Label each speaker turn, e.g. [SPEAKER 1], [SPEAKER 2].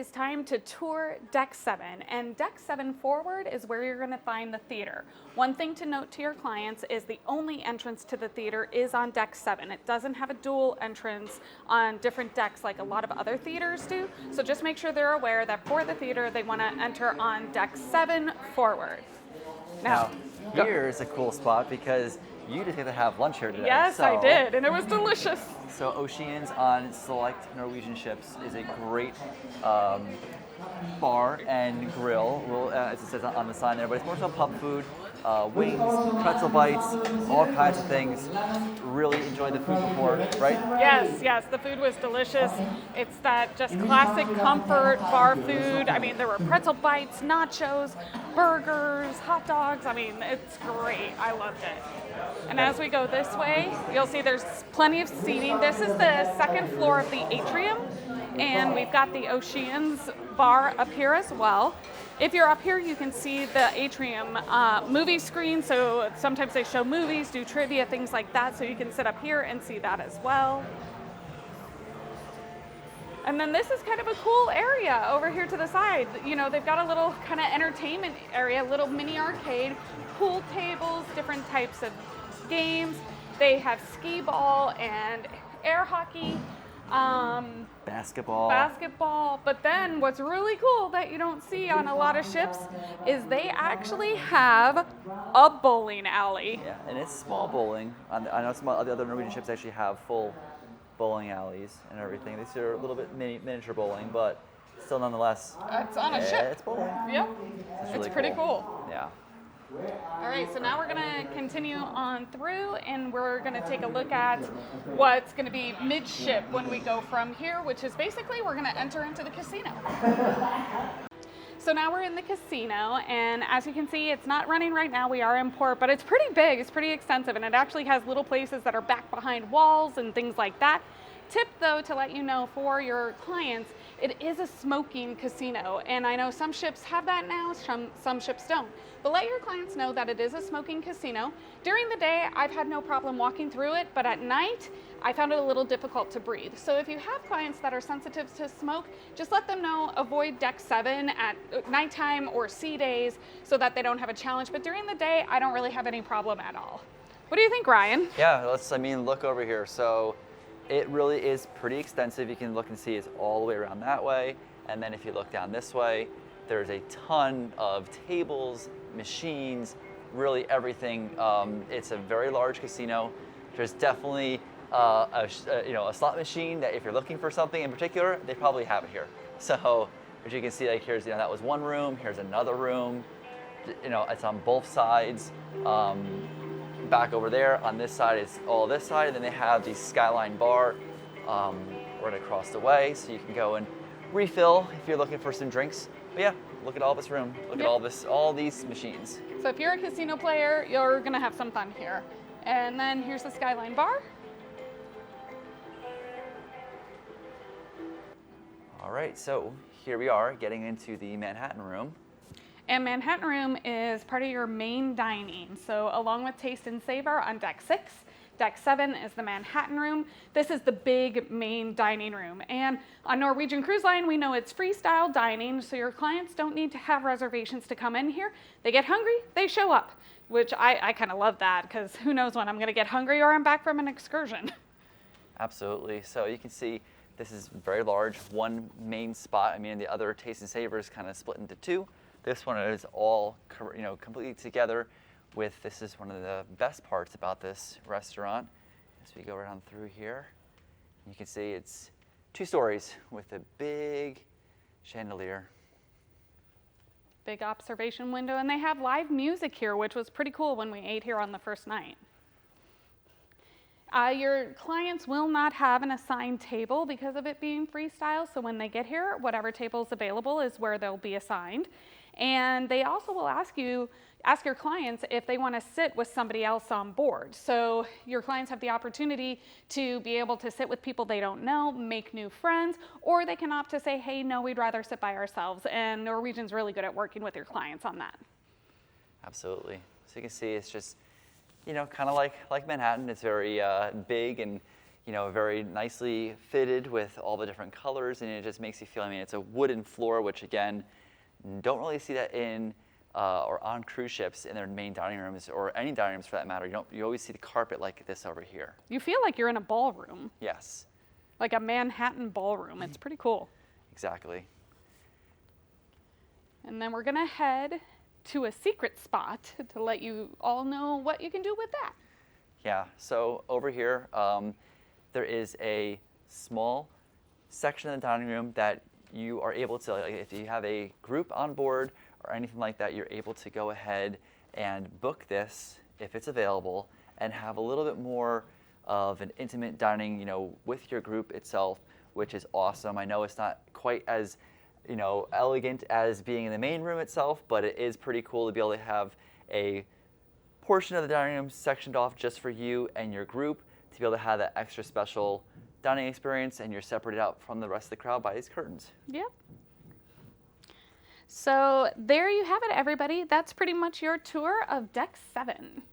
[SPEAKER 1] is time to tour Deck 7, and Deck 7 forward is where you're going to find the theater. One thing to note to your clients is the only entrance to the theater is on Deck 7. It doesn't have a dual entrance on different decks like a lot of other theaters do, so just make sure they're aware that for the theater they want to enter on Deck 7 forward.
[SPEAKER 2] Now here's a cool spot because you just get to have lunch here today.
[SPEAKER 1] Yes, I did, and it was delicious.
[SPEAKER 2] So Oceans on select Norwegian ships is a great bar and grill, as it says on the sign there, but it's more so pub food, wings, pretzel bites, all kinds of things. Really enjoyed the food before, right?
[SPEAKER 1] Yes, the food was delicious. It's that just classic comfort bar food. I mean, there were pretzel bites, nachos, burgers, hot dogs. I mean, it's great. I loved it. And as we go this way, you'll see there's plenty of seating. This is the second floor of the atrium, and we've got the Oceans bar up here as well. If you're up here, you can see the atrium movie screen, so sometimes they show movies, do trivia, things like that, so you can sit up here and see that as well. And then this is kind of a cool area over here to the side. You know, they've got a little kind of entertainment area, a little mini arcade, pool tables, different types of games. They have skee ball and air hockey. Basketball. But then what's really cool that you don't see on a lot of ships is they actually have a bowling alley.
[SPEAKER 2] Yeah, and it's small bowling. I know some of the other Norwegian ships actually have full bowling alleys and everything. These are a little bit miniature bowling, but still nonetheless.
[SPEAKER 1] It's on a ship.
[SPEAKER 2] It's bowling.
[SPEAKER 1] Yep.
[SPEAKER 2] It's really
[SPEAKER 1] pretty cool.
[SPEAKER 2] Yeah.
[SPEAKER 1] All right, so now we're going to continue on through, and we're going to take a look at what's going to be midship when we go from here, which is basically we're going to enter into the casino. So now we're in the casino, and as you can see, it's not running right now. We are in port, but it's pretty big, it's pretty extensive, and it actually has little places that are back behind walls and things like that. Tip though, to let you know for your clients, it is a smoking casino, and I know some ships have that now, some ships don't. But let your clients know that it is a smoking casino. During the day, I've had no problem walking through it, but at night, I found it a little difficult to breathe. So if you have clients that are sensitive to smoke, just let them know, avoid Deck 7 at nighttime or sea days so that they don't have a challenge. But during the day, I don't really have any problem at all. What do you think, Ryan?
[SPEAKER 2] Yeah, look over here. So it really is pretty extensive. You can look and see it's all the way around that way. And then if you look down this way, there's a ton of tables, machines, really everything. It's a very large casino. There's definitely a slot machine that if you're looking for something in particular, they probably have it here. So as you can see, like here's, that was one room, here's another room. It's on both sides. Back over there on this side is all this side, and then they have the Skyline bar right across the way, so you can go and refill if you're looking for some drinks. But yeah, look at all this room. Look at all these machines.
[SPEAKER 1] So if you're a casino player, you're gonna have some fun here. And then here's the Skyline bar.
[SPEAKER 2] All right, so here we are getting into the Manhattan room.
[SPEAKER 1] And Manhattan room is part of your main dining. So along with Taste and Savor on Deck 6, Deck 7 is the Manhattan room. This is the big main dining room. And on Norwegian Cruise Line, we know it's freestyle dining, so your clients don't need to have reservations to come in here. They get hungry, they show up, which I kind of love that, because who knows when I'm going to get hungry or I'm back from an excursion.
[SPEAKER 2] Absolutely. So you can see this is very large, one main spot. I mean, the other Taste and Savor is kind of split into two. This one is all completely together with, this is one of the best parts about this restaurant. As we go around through here, you can see it's 2 stories with a big chandelier.
[SPEAKER 1] Big observation window, and they have live music here, which was pretty cool when we ate here on the first night. Your clients will not have an assigned table because of it being freestyle, so when they get here, whatever table is available is where they'll be assigned. And they also will ask your clients if they want to sit with somebody else on board. So your clients have the opportunity to be able to sit with people they don't know, make new friends, or they can opt to say, hey, no, we'd rather sit by ourselves. And Norwegian's really good at working with your clients on that.
[SPEAKER 2] Absolutely. So you can see it's just, kind of like Manhattan. It's very big, and very nicely fitted with all the different colors, and it just makes you feel, it's a wooden floor, which again, don't really see that in or on cruise ships in their main dining rooms, or any dining rooms for that matter. You always see the carpet like this over here.
[SPEAKER 1] You feel like you're in a ballroom.
[SPEAKER 2] Yes.
[SPEAKER 1] Like a Manhattan ballroom. It's pretty cool.
[SPEAKER 2] Exactly.
[SPEAKER 1] And then we're gonna head to a secret spot to let you all know what you can do with that.
[SPEAKER 2] Yeah, so over here, there is a small section of the dining room that you are able to, if you have a group on board or anything like that, you're able to go ahead and book this if it's available and have a little bit more of an intimate dining, with your group itself, which is awesome. I know it's not quite as, elegant as being in the main room itself, but it is pretty cool to be able to have a portion of the dining room sectioned off just for you and your group to be able to have that extra special dining experience, and you're separated out from the rest of the crowd by these curtains.
[SPEAKER 1] Yep. So there you have it, everybody. That's pretty much your tour of Deck 7.